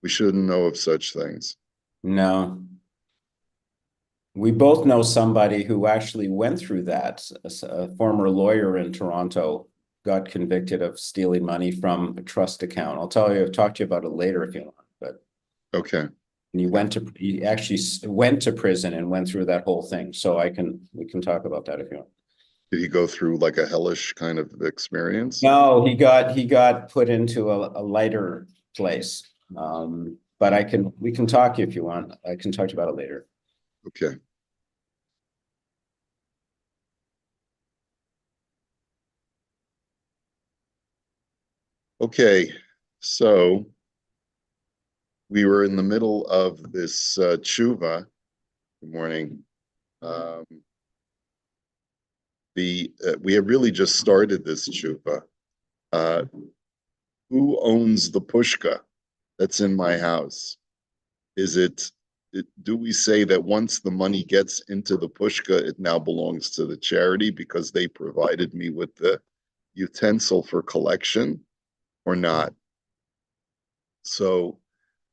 We shouldn't know of such things. No. We both know somebody who actually went through that. A former lawyer in Toronto got convicted of stealing money from a trust account. I'll talk to you about it later if you want. But Okay. he actually went to prison and went through that whole thing. So we can talk about that if you want. Did he go through like a hellish kind of experience? No, he got put into a lighter place. But we can talk if you want. I can talk about it later. Okay. Okay. So we were in the middle of this tshuva. Good morning. Um, we have really just started this tshuva. Uh, who owns the pushka that's in my house? Do we say that once the money gets into the pushka, it now belongs to the charity because they provided me with the utensil for collection, or not? So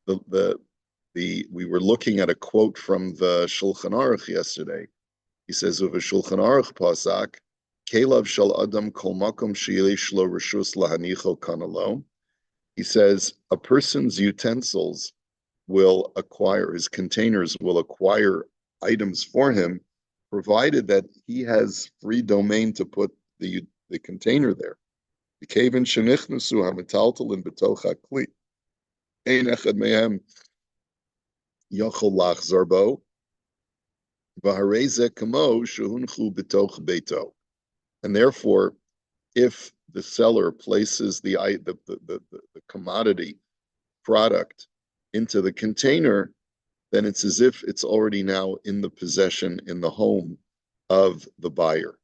we were looking at a quote from the Shulchan Aruch yesterday. He says, "Uve Shulchan Aruch pasak, Kelav shel Adam kol makom sheyesh lo reshus lahanicho kanalo." He says a person's utensils will acquire, his containers will acquire items for him, provided that he has free domain to put the container there. The kaven shenichnusu hamitaltalin betocha kli. Ein echad mehem yochol lachzar bo, v'harei kamo shehunchu betoch beito. And therefore, if the seller places the commodity product into the container, then it's as if it's already now in the possession, in the home of the buyer.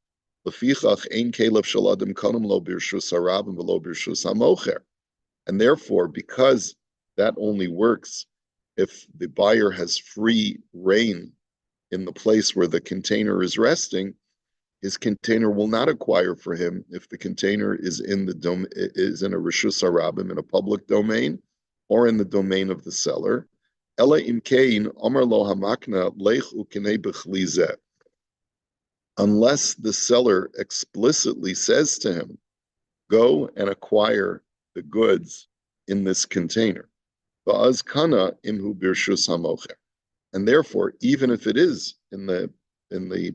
And therefore, because that only works if the buyer has free reign in the place where the container is resting, his container will not acquire for him if the container is in a reshus harabim, in a public domain, or in the domain of the seller. Ela imkein amar lo hamakna lech ukenei b'chlizeh. Unless the seller explicitly says to him, "Go and acquire the goods in this container." Va'az kana imhu birshus hamocher. And therefore, even if it is in the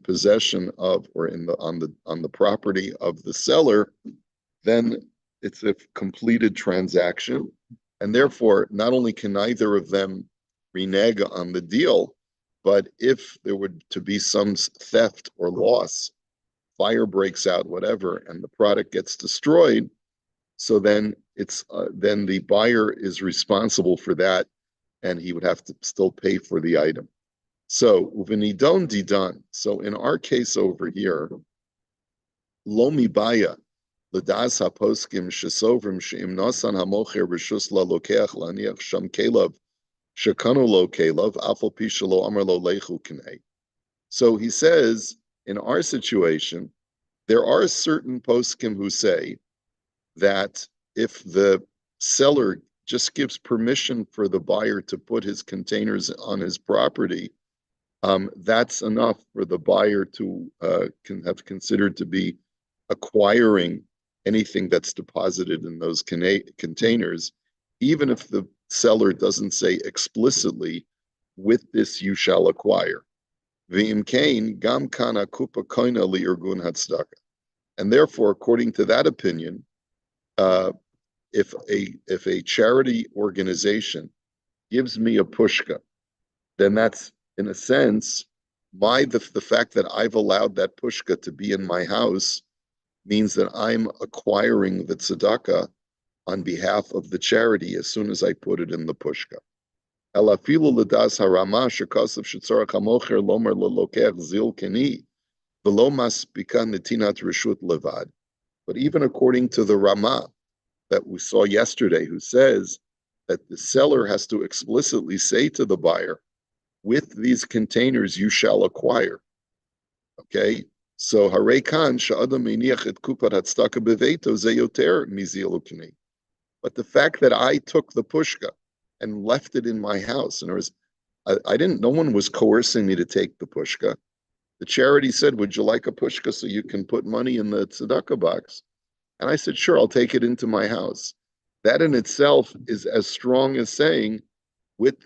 possession of, or on the property of the seller, then it's a completed transaction, and therefore not only can neither of them renege on the deal, but if there were to be some theft or loss, fire breaks out, whatever, and the product gets destroyed, so then the buyer is responsible for that, and he would have to still pay for the item. So, uvenidon didan. So, in our case over here, lo mibaya l'das haposkim shesovrim sheim nasan hamocher reshus la lokeach laniach sham kelav shekanu lo kelav afal pi shelo amar lo lechu kinei. So he says, in our situation, there are certain poskim who say that if the seller just gives permission for the buyer to put his containers on his property, that's enough for the buyer to can have considered to be acquiring anything that's deposited in those containers, even if the seller doesn't say explicitly, "With this you shall acquire." Gam kana kupa koina li urgun hatzdaka. And therefore, according to that opinion, uh, if a charity organization gives me a pushka, then that's, in a sense, the fact that I've allowed that pushka to be in my house means that I'm acquiring the tzedakah on behalf of the charity as soon as I put it in the pushka. Elafilu l'das harama shekasav shetzarach hamocher lomer lelokech zil keni v'lo maspika netinat reshut levad. But even according to the Rama that we saw yesterday, who says that the seller has to explicitly say to the buyer, "With these containers you shall acquire." Okay, so Hare Khan sha'adam meniach et kupat hatzdaka beveito zeyoter mizil ukni. But the fact that I took the pushka and left it in my house. And I didn't, no one was coercing me to take the pushka. The charity said, would you like a pushka so you can put money in the tzedakah box? And I said, sure, I'll take it into my house. That in itself is as strong as saying, with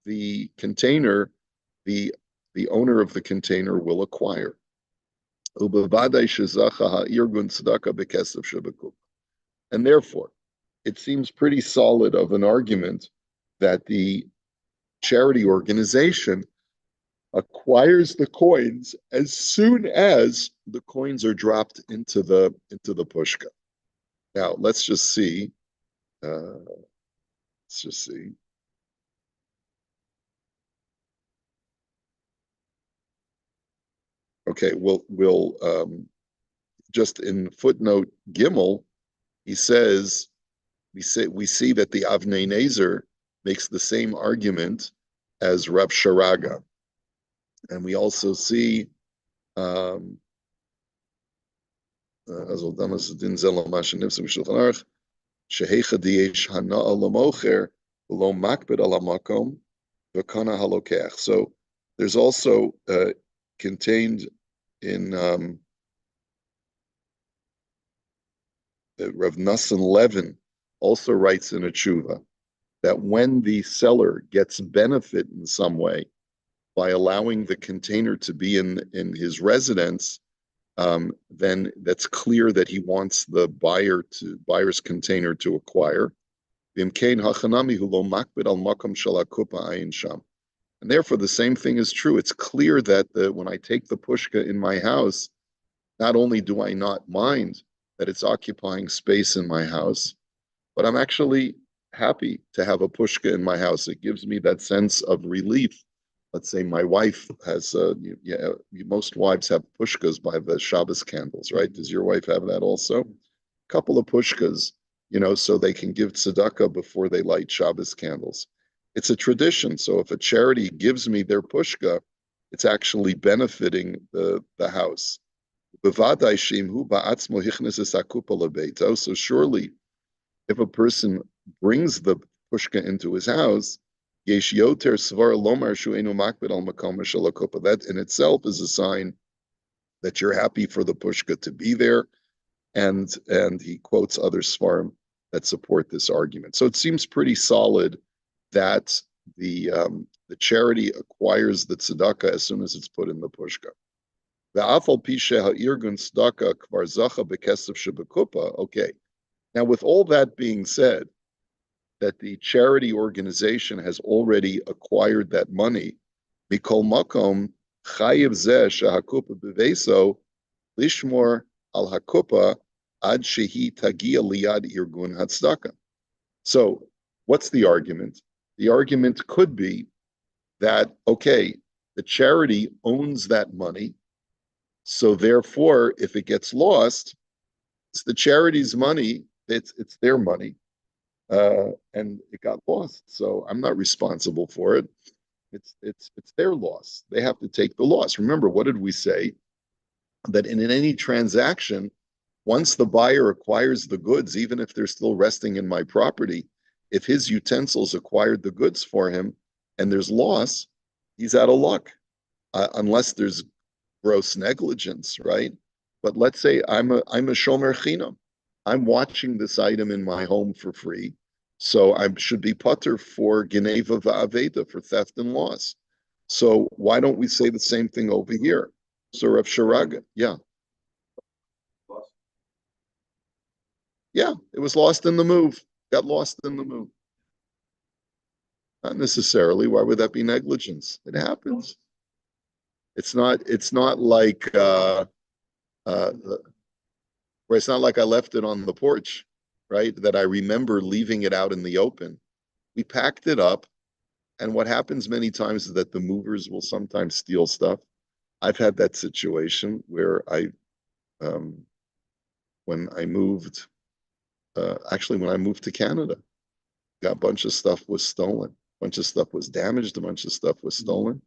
the container, the the owner of the container will acquire. And therefore, it seems pretty solid of an argument that the charity organization acquires the coins as soon as the coins are dropped into the pushka. Now let's just see. Let's just see. Okay, we'll just in footnote Gimel, he says we see that the Avnei Nezer makes the same argument as Rav Sharaga, and we also see as Oldamas Din Zela Mashanivsim Shulchan Aruch Shehecha Diesh Hana'a Lamocher Lo Makbid Ala Makom V'Kana Halokech. So there's also contained in Rav Nassan Levin also writes in a tshuva that when the seller gets benefit in some way by allowing the container to be in his residence, then that's clear that he wants the buyer's container to acquire. And therefore, the same thing is true. It's clear that when I take the pushka in my house, not only do I not mind that it's occupying space in my house, but I'm actually happy to have a pushka in my house. It gives me that sense of relief. Let's say my wife has, most wives have pushkas by the Shabbos candles, right? Does your wife have that also? A couple of pushkas, so they can give tzedakah before they light Shabbos candles. It's a tradition. So if a charity gives me their pushka, it's actually benefiting the house. So surely, if a person brings the pushka into his house, that in itself is a sign that you're happy for the pushka to be there. And he quotes other svarim that support this argument. So it seems pretty solid that the charity acquires the tzedakah as soon as it's put in the pushka. Okay. Now, with all that being said, that the charity organization has already acquired that money, mikol makom chayiv zeh shehakupa beveso lishmor al hakupa ad shehi tagia liad irgun hatzdaka. So, what's the argument? The argument could be that, okay, the charity owns that money, so therefore, if it gets lost, it's the charity's money, it's their money, and it got lost. So I'm not responsible for it. It's their loss. They have to take the loss. Remember, what did we say? That in any transaction, once the buyer acquires the goods, even if they're still resting in my property, if his utensils acquired the goods for him and there's loss, he's out of luck, unless there's gross negligence, right? But let's say I'm a shomer chinam. I'm watching this item in my home for free, so I should be putter for geneva va'aveda, for theft and loss. So why don't we say the same thing over here? So Rav Sharaga, yeah, it was lost in the move. Got lost in the move. Not necessarily. Why would that be negligence? It happens. It's not. It's not like. Uh, where it's not like I left it on the porch, right? That I remember leaving it out in the open. We packed it up, and what happens many times is that the movers will sometimes steal stuff. I've had that situation where when I moved, actually when I moved to Canada, a bunch of stuff was stolen, a bunch of stuff was damaged, a bunch of stuff was stolen.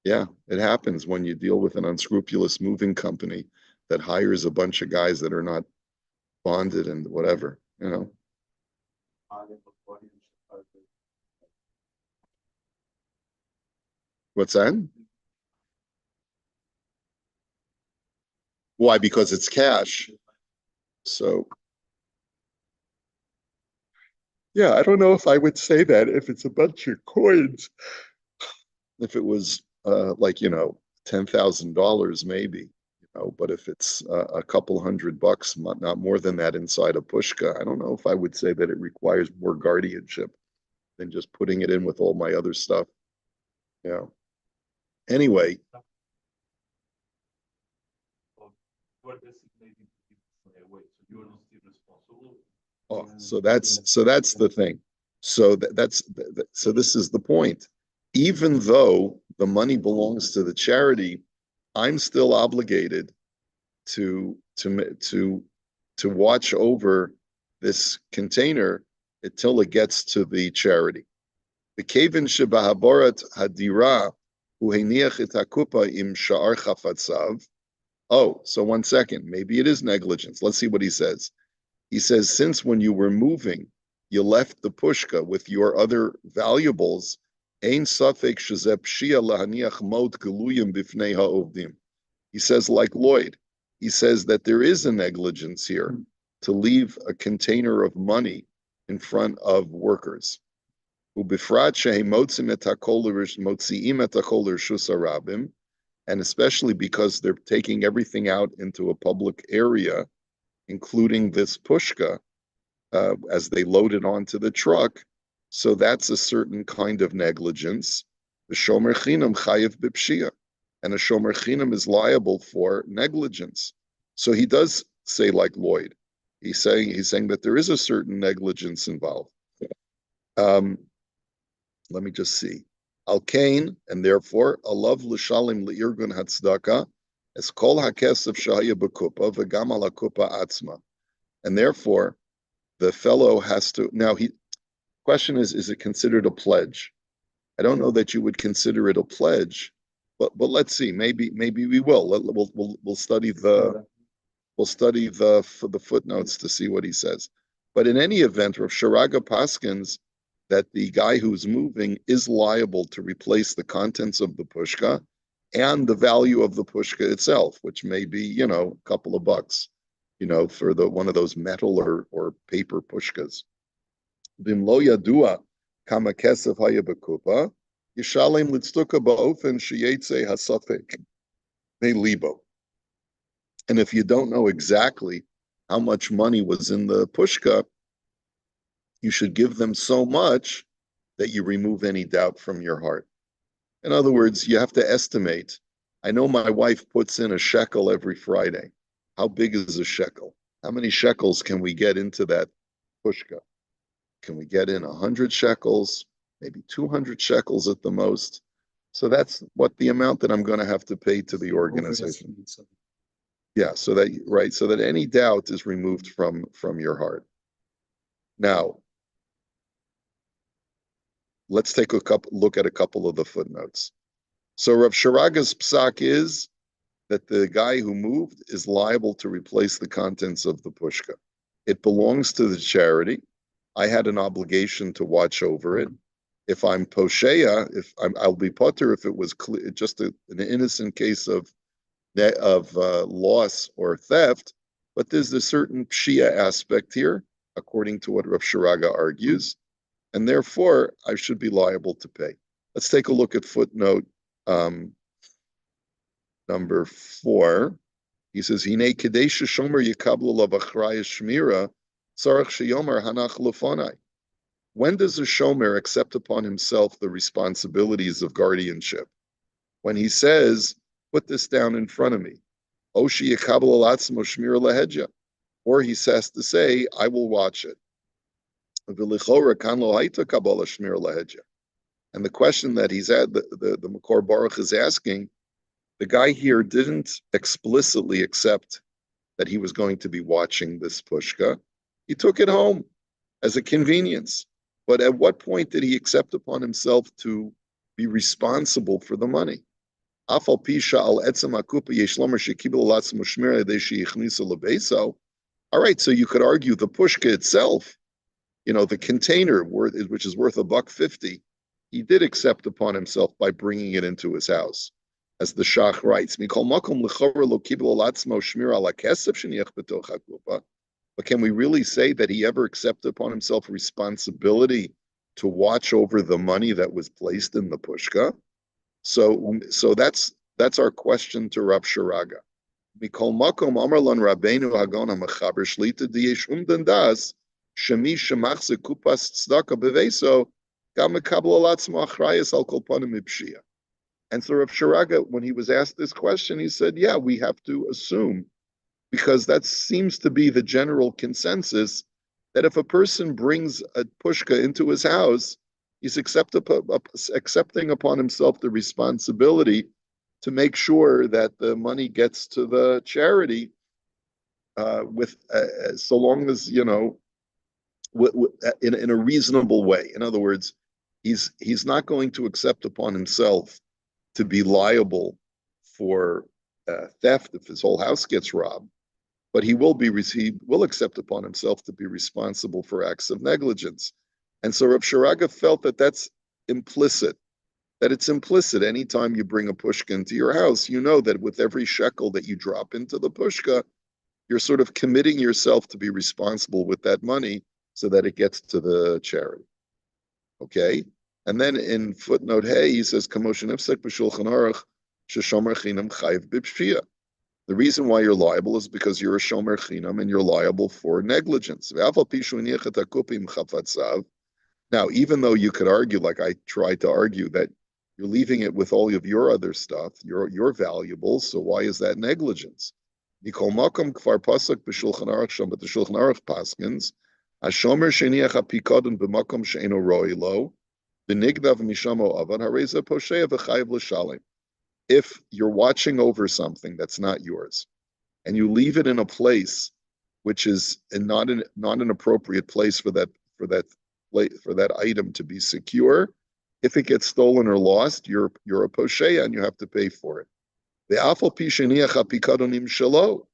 Yeah, it happens when you deal with an unscrupulous moving company that hires a bunch of guys that are not bonded and whatever. What's that? Why? Because it's cash. So, yeah, I don't know if I would say that if it's a bunch of coins. If it was like, $10,000 maybe, but if it's a couple $100, not more than that inside a pushka, I don't know if I would say that it requires more guardianship than just putting it in with all my other stuff. Yeah. Anyway, oh, so that's the thing. So so this is the point. Even though the money belongs to the charity, I'm still obligated to watch over this container until it gets to the charity. The kevin shebahaborat hadira uheniach et hakupa im sha'ar chafatzav. Oh, so 1 second, maybe it is negligence. Let's see what he says. He says, since when you were moving, you left the pushka with your other valuables, ein safek shezeh pshia lahaniach mod geluyim bifnei ha'ovdim. He says, like Lloyd, he says that there is a negligence here to leave a container of money in front of workers. And especially because they're taking everything out into a public area, including this pushka, as they load it onto the truck. So that's a certain kind of negligence. The shomer chinam chayev b'pshia, and a shomer chinam is liable for negligence. So he does say, like Lloyd, he's saying that there is a certain negligence involved. Let me just see. Al kain, and therefore, alav l'shalim le'irgun hatzdaka, es kol hakesef shahaya b'kupa v'gam al hakupa atzma. And therefore, the fellow has to, now question is it considered a pledge? I don't know that you would consider it a pledge, but let's see. Maybe we will. We'll study the footnotes to see what he says. But in any event, Rav Sharaga paskins that the guy who's moving is liable to replace the contents of the pushka and the value of the pushka itself, which may be, a couple of bucks, for one of those metal or paper pushkas. Bimlo yadua kama kesef haya bekupa, yishalim litztuka ba'ofen sheyetze hasafek libo. And if you don't know exactly how much money was in the pushka, you should give them so much that you remove any doubt from your heart. In other words, you have to estimate. I know my wife puts in a shekel every Friday. How big is a shekel? How many shekels can we get into that pushka? Can we get in 100 shekels, maybe 200 shekels at the most? So that's what the amount that I'm going to have to pay to the organization. Yeah, so that any doubt is removed from your heart. Now, let's take a look at a couple of the footnotes. So Rav Sharaga's psak is that the guy who moved is liable to replace the contents of the pushka. It belongs to the charity. I had an obligation to watch over it. If I'm posheya, I'll be potter if it was just an innocent case of loss or theft. But there's a certain pshia aspect here, according to what Rav Sharaga argues, and therefore I should be liable to pay. Let's take a look at footnote number 4. He says, "Hine kadesha shomer yikablu lavachraya shmira tzarach sheyomer hanach lefonai." When does a shomer accept upon himself the responsibilities of guardianship? When he says, "Put this down in front of me," Oshi yikablu alatzmo shmira lahedja, or he says to say, "I will watch it." And the question that the Makor Baruch is asking, the guy here didn't explicitly accept that he was going to be watching this pushka. He took it home as a convenience. But at what point did he accept upon himself to be responsible for the money? All right, so you could argue the pushka itself, the container which is worth $1.50, he did accept upon himself by bringing it into his house. As the Shach writes, but can we really say that he ever accepted upon himself responsibility to watch over the money that was placed in the pushka? So that's our question to Rav Sharaga. Mikol makom amar lan Rabbeinu Hagon HaMechaber Shlita diyesh das shemi shemachze kupas tzedaka beveso gam mekabel alatzmo achrayas al kol panim mipshia. And so Rav Sharaga, when he was asked this question, he said, yeah, we have to assume, because that seems to be the general consensus, that if a person brings a pushka into his house, he's accepting upon himself the responsibility to make sure that the money gets to the charity, so long as, in a reasonable way. In other words, he's not going to accept upon himself to be liable for theft if his whole house gets robbed, but he will accept upon himself to be responsible for acts of negligence. And so Rav Sharaga felt that that's implicit, that it's implicit. Anytime you bring a pushka into your house, you know that with every shekel that you drop into the pushka, you're sort of committing yourself to be responsible with that money so that it gets to the charity. Okay? And then in footnote hey, he says, Kamoshin Ifsek b'Shulchan Aruch sheshomer chinam chayiv b'pshia. The reason why you're liable is because you're a shomer chinam and you're liable for negligence. Now, even though you could argue, like I tried to argue, that you're leaving it with all of your other stuff, your valuables, so why is that negligence? Nikol makom kfar pasuk b'Shulchan Aruch shom, but the Shulchan Aruch paskins, Hashomer sheniach hapikadon b'makom she'eno roi lo, b'nigdav mishamo avad hareza posheya v'chayiv l'shalim. If you're watching over something that's not yours, and you leave it in a place which is not an appropriate place for that item to be secure, if it gets stolen or lost, you're a posheya and you have to pay for it. The afal pisheniach hapikadonim shelo.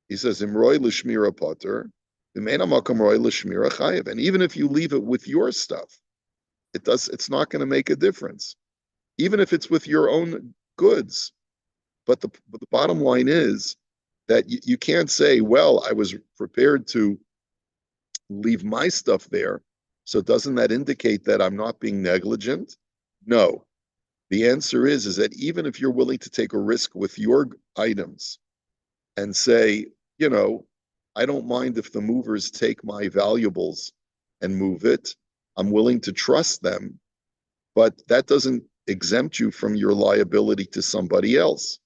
He says imroi l'shmira potter, v'meina makom roi l'shmira chayiv. And even if you leave it with your stuff, it's not going to make a difference, even if it's with your own goods. But the bottom line is that you can't say, well, I was prepared to leave my stuff there, so doesn't that indicate that I'm not being negligent? No. The answer is that even if you're willing to take a risk with your items and say, I don't mind if the movers take my valuables and move it, I'm willing to trust them, but that doesn't exempt you from your liability to somebody else.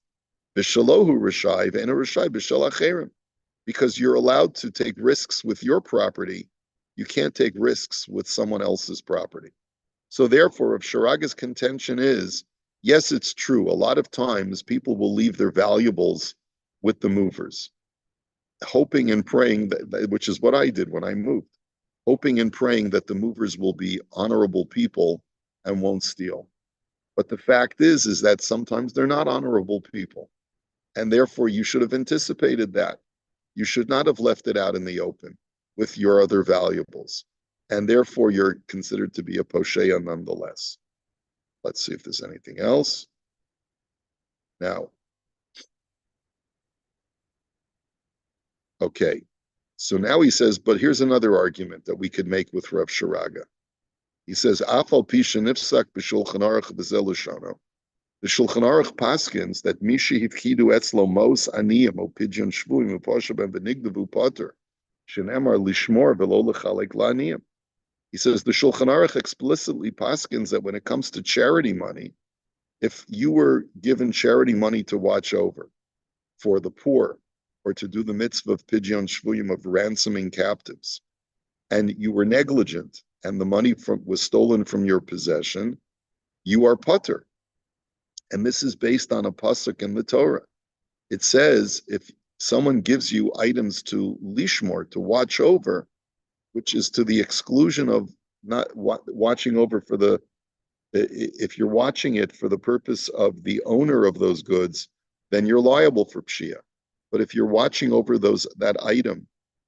B'shalohu rishai v'ena rishai b'shal acherim. Because you're allowed to take risks with your property, you can't take risks with someone else's property. So therefore, if Sharaga's contention is, yes, it's true, a lot of times people will leave their valuables with the movers, hoping and praying that, which is what I did when I moved, hoping and praying that the movers will be honorable people and won't steal. But the fact is that sometimes they're not honorable people. And therefore, you should have anticipated that. You should not have left it out in the open with your other valuables. And therefore, you're considered to be a posheya nonetheless. Let's see if there's anything else. Now, okay. So now he says, but here's another argument that we could make with Rav Sharaga. He says, Afal pisha nifsak b'shulchan aruch b'zel l'shano. The Shulchan Aruch paskins that mishi hifchidu etzlo mos aniyim o pidyon shvuim u'posha ben benigdavu potter shenemar lishmor v'lo lechalek la'aniyim. He says the Shulchan Aruch explicitly paskins that when it comes to charity money, if you were given charity money to watch over for the poor or to do the mitzvah of pidyon shvuim, of ransoming captives, and you were negligent and the money was stolen from your possession, you are potter. And this is based on a pasuk in the Torah. It says if someone gives you items to lishmor, to watch over, which is to the exclusion of not watching over if you're watching it for the purpose of the owner of those goods, then you're liable for pshia. But if you're watching over that item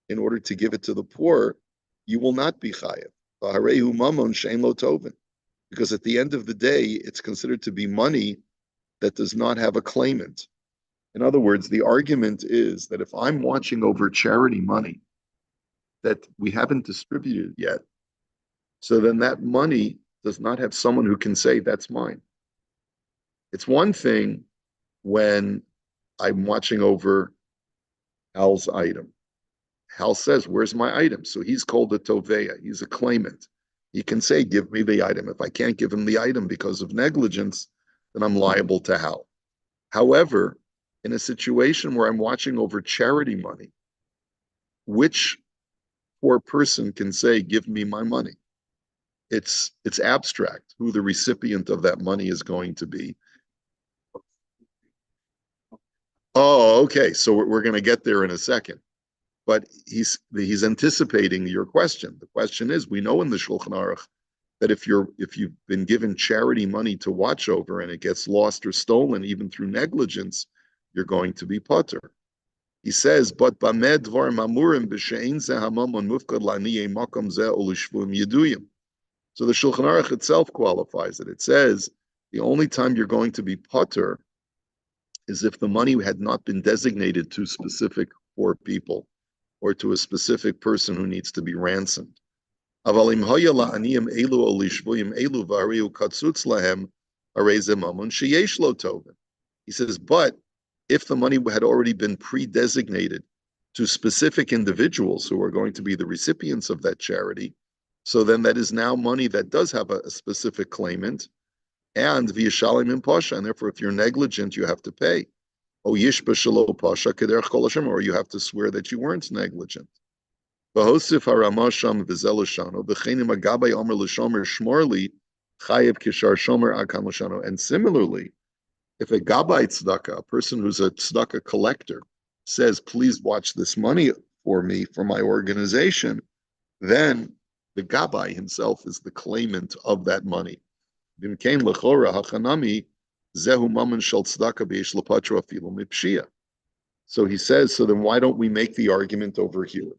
in order to give it to the poor, you will not be chayev. V'harehu mamon she'en lo tovin. because at the end of the day, it's considered to be money that does not have a claimant. In other words, the argument is that if I'm watching over charity money that we haven't distributed yet, so then that money does not have someone who can say, that's mine. It's one thing when I'm watching over Hal's item. Hal says, where's my item? So he's called a toveya. He's a claimant. He can say, give me the item. If I can't give him the item because of negligence, then I'm liable to Hal. However, in a situation where I'm watching over charity money, which poor person can say, give me my money? It's abstract who the recipient of that money is going to be. Oh, okay. So we're going to get there in a second. But he's anticipating your question. The question is, we know in the Shulchan Aruch that if you've been given charity money to watch over and it gets lost or stolen, even through negligence, you're going to be potter. He says, but bamed dvar mamurim b'she'ein zeh hamamon mufkad la'niyei makom zeh ulishvum yeduyim. So the Shulchan Aruch itself qualifies it. It says the only time you're going to be potter is if the money had not been designated to specific poor people or to a specific person who needs to be ransomed. He says, but if the money had already been pre-designated to specific individuals who are going to be the recipients of that charity, so then that is now money that does have a specific claimant, and via shalim in pasha, and therefore if you're negligent, you have to pay. Or you have to swear that you weren't negligent. And similarly, if a gabbai tzedakah, a person who's a tzedakah collector, says, please watch this money for me, for my organization, then the gabbai himself is the claimant of that money. So he says, so then why don't we make the argument over here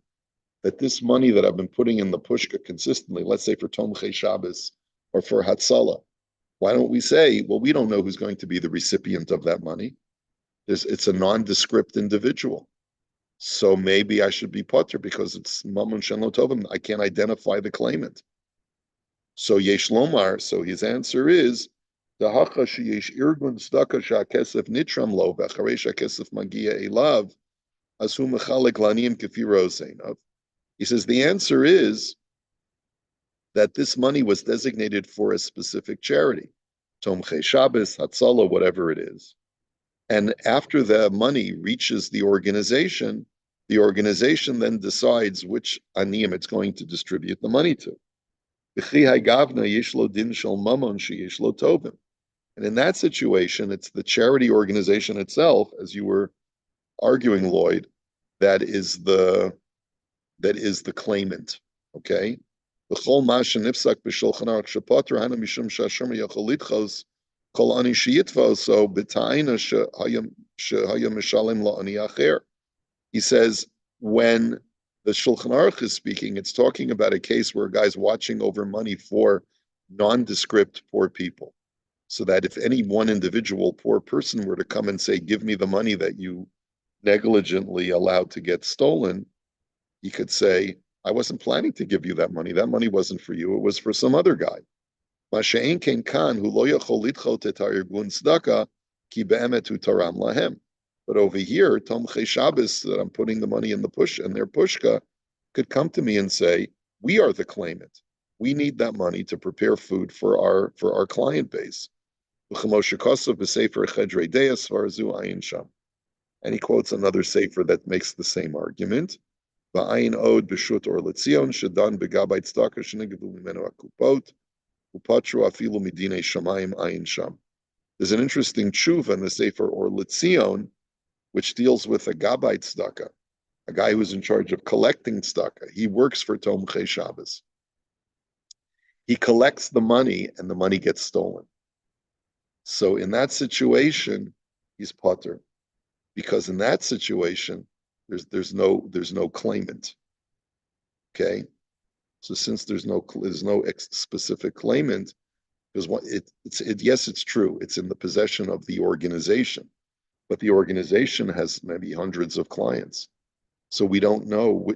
that this money that I've been putting in the pushka consistently, let's say for Tomchei Shabbos or for Hatzalah, why don't we say, well, we don't know who's going to be the recipient of that money. It's a nondescript individual. So maybe I should be potter because it's Mamun Shen Tovim. I can't identify the claimant. So Yesh Lomar, so his answer is, the hacha sheyesh irgun tzedakah shakesef nitram lo v'acharei shakesef magia elav asu mechalik laniyim kefi roseinav. He says the answer is that this money was designated for a specific charity, Tomchei Shabbos, Hatzalah, whatever it is. And after the money reaches the organization then decides which aniyim it's going to distribute the money to. And in that situation, it's the charity organization itself, as you were arguing, Lloyd, that is the claimant. Okay? So he says when the Shulchan Aruch is speaking, it's talking about a case where a guy's watching over money for nondescript poor people. So that if any one individual poor person were to come and say, give me the money that you negligently allowed to get stolen, he could say, I wasn't planning to give you that money. That money wasn't for you. It was for some other guy. But over here, Tomchei Shabbos, that I'm putting the money in the push and their pushka, could come to me and say, we are the claimant. We need that money to prepare food for our client base. And he quotes another sefer that makes the same argument. There's an interesting tshuva in the sefer or Litzion, which deals with a gabbai tzedakah, a guy who's in charge of collecting tzedakah. He works for Tomchei Shabbos. He collects the money, and the money gets stolen. So in that situation, he's potter, because in that situation, there's no claimant. Okay, so since there's no specific claimant, Because yes, it's true. It's in the possession of the organization, but the organization has maybe hundreds of clients. So we don't know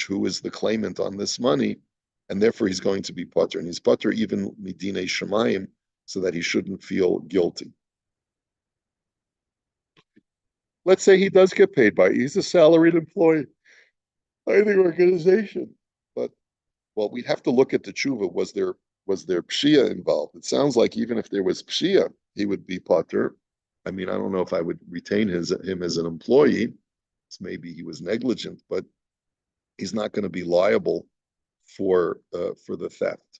who is the claimant on this money, and therefore he's going to be putter. And he's putter even midine shemayim, so that he shouldn't feel guilty. Let's say he does get paid he's a salaried employee by the organization. But well, we'd have to look at the tshuva. Was there pshia involved? It sounds like even if there was pshia, he would be putter. I mean, I don't know if I would retain him as an employee. Maybe he was negligent, but he's not going to be liable for the theft.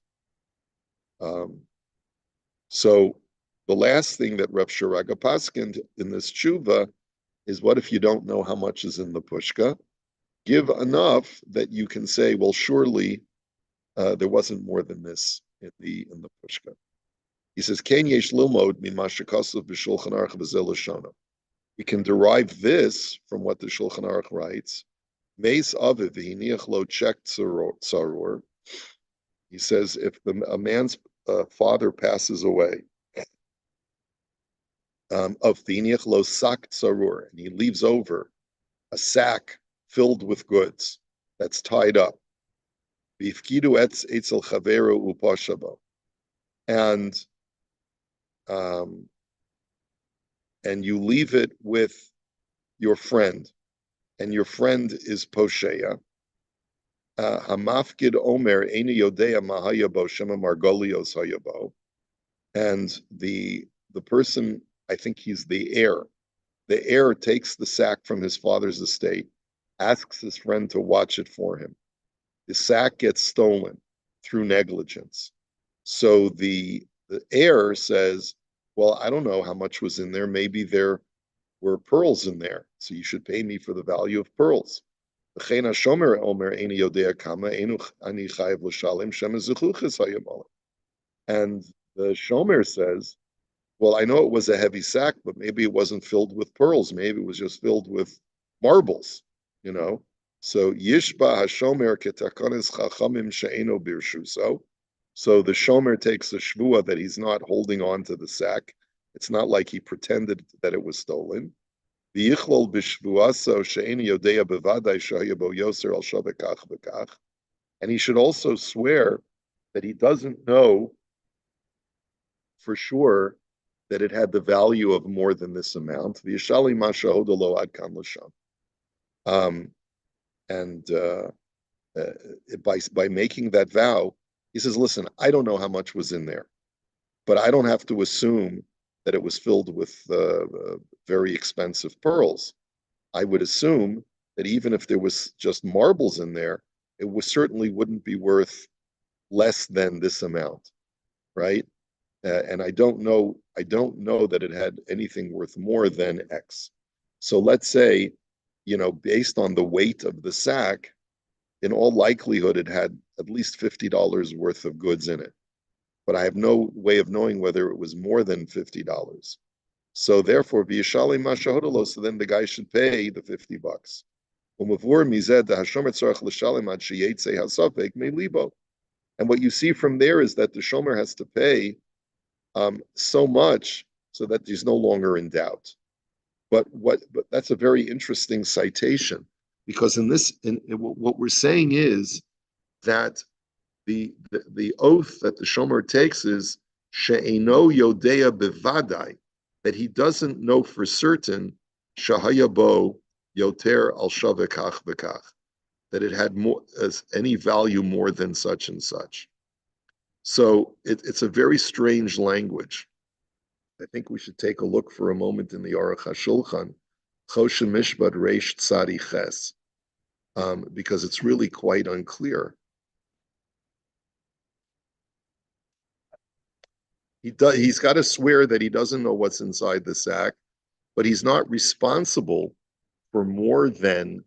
So the last thing that Rav Shiraga paskined in this tshuva is, what if you don't know how much is in the pushka? Give enough that you can say, well, surely there wasn't more than this in the pushka. He says, Ken yesh lilmod mimashakasav b'shulchan aruch b'zel lashona. You can derive this from what the Shulchan Aruch writes. Meis aviv v'hiniach lo chek tzaror. He says, if a man's father passes away, of v'hiniach lo sak tzaror, and he leaves over a sack filled with goods that's tied up, v'ifkidu etzel chaveru upashabo, and you leave it with your friend, and your friend is Posheya. Hamafkid Omer Eini Yodea Mahayabo Shema Margolios Hayabo. And the person, I think he's the heir. The heir takes the sack from his father's estate, asks his friend to watch it for him. The sack gets stolen through negligence. So the heir says, well, I don't know how much was in there. Maybe there were pearls in there, so you should pay me for the value of pearls. And the shomer says, well, I know it was a heavy sack, but maybe it wasn't filled with pearls. Maybe it was just filled with marbles, you know. So Yishba HaShomer Ketakonis Chachamim She'eno Birshuso. So the shomer takes a shvua that he's not holding on to the sack. It's not like he pretended that it was stolen. And he should also swear that he doesn't know for sure that it had the value of more than this amount. And by making that vow, he says, listen, I don't know how much was in there, but I don't have to assume that it was filled with very expensive pearls. I would assume that even if there was just marbles in there, it certainly wouldn't be worth less than this amount, right? And I don't know that it had anything worth more than X. So let's say, based on the weight of the sack, in all likelihood, it had at least $50 worth of goods in it. But I have no way of knowing whether it was more than $50. So therefore, so then the guy should pay the $50. And what you see from there is that the shomer has to pay so much so that he's no longer in doubt. But that's a very interesting citation, because what we're saying is that the oath that the shomer takes is she'eno yodea bevadai, that he doesn't know for certain shahayabo yoter al shavekach v'kach, that it had more as any value more than such and such. So it's a very strange language. I think we should take a look for a moment in the Aruch HaShulchan, Choshen Mishpat Reish Tzadi Ches, because it's really quite unclear. He's got to swear that he doesn't know what's inside the sack, but he's not responsible for more than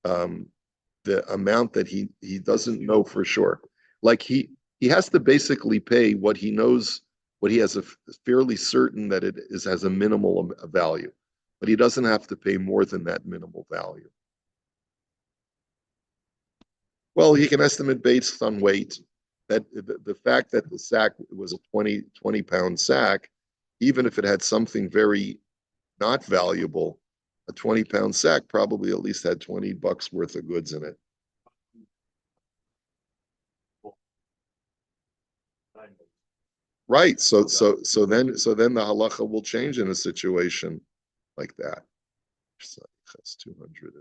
the amount that he doesn't know for sure. Like he has to basically pay what he knows, what he has a fairly certain that has a minimal value, but he doesn't have to pay more than that minimal value. Well, he can estimate based on weight. that the fact that the sack was a 20 pound sack, even if it had something very not valuable, a 20-pound sack probably at least had $20 worth of goods in it. Right. So then the halacha will change in a situation like that. That's 200.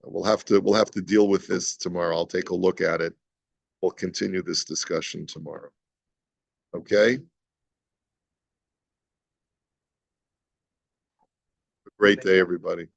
We'll have to deal with this tomorrow. I'll take a look at it. We'll continue this discussion tomorrow. Okay? Great day, everybody.